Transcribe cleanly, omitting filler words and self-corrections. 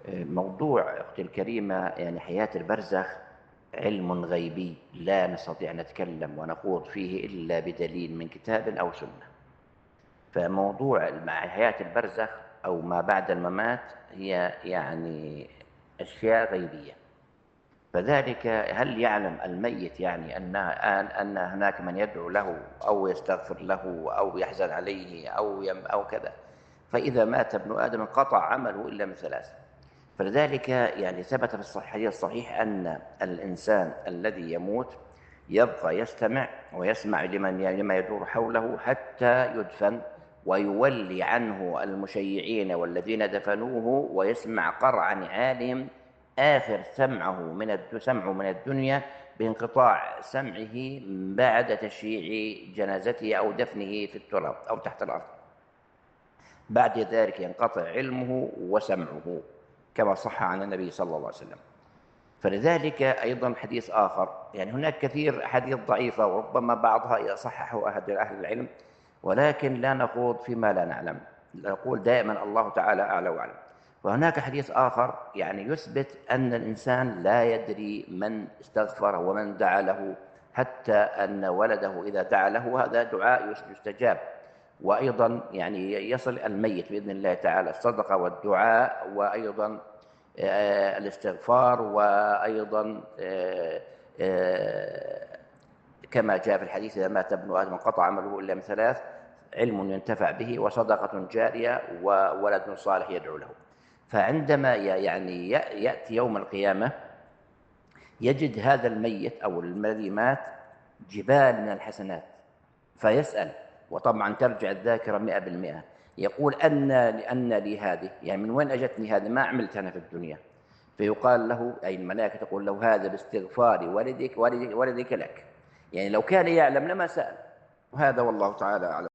موضوع أختي الكريمة يعني حياة البرزخ علم غيبي لا نستطيع أن نتكلم ونخوض فيه إلا بدليل من كتاب أو سنة. فموضوع حياة البرزخ أو ما بعد الممات هي يعني أشياء غيبية. فذلك هل يعلم الميت يعني أن هناك من يدعو له أو يستغفر له أو يحزن عليه أو كذا؟ فإذا مات ابن آدم انقطع عمله إلا من ثلاث. فلذلك يعني ثبت في الصحيح الصحيح أن الإنسان الذي يموت يبقى يستمع ويسمع لما يدور حوله حتى يدفن، ويولي عنه المشيعين والذين دفنوه، ويسمع قرع نعالهم آخر سمعه من الدنيا بانقطاع سمعه بعد تشييع جنازته أو دفنه في التراب أو تحت الأرض. بعد ذلك ينقطع علمه وسمعه كما صح عن النبي صلى الله عليه وسلم. فلذلك أيضا حديث آخر، يعني هناك كثير حديث ضعيفة وربما بعضها يصححه أهل العلم، ولكن لا نخوض فيما لا نعلم، نقول دائما الله تعالى أعلى وأعلم. وهناك حديث آخر يعني يثبت أن الإنسان لا يدري من استغفر ومن دعا له، حتى أن ولده إذا دعا له هذا دعاء يستجاب. وأيضا يعني يصل الميت بإذن الله تعالى الصدقة والدعاء، وأيضا الاستغفار، وأيضا كما جاء في الحديث: إذا مات ابن آدم انقطع عمله إلا من ثلاث: علم ينتفع به، وصدقة جارية، وولد صالح يدعو له. فعندما يعني يأتي يوم القيامة يجد هذا الميت أو الذي مات جبال من الحسنات، فيسأل، وطبعا ترجع الذاكرة 100%، يقول: أن لي هذه، يعني من وين أجتني هذه؟ ما عملت أنا في الدنيا. فيقال له، أي الملائكة تقول له: هذا باستغفار ولدك لك. يعني لو كان يعلم لما سأل. وهذا والله تعالى أعلم.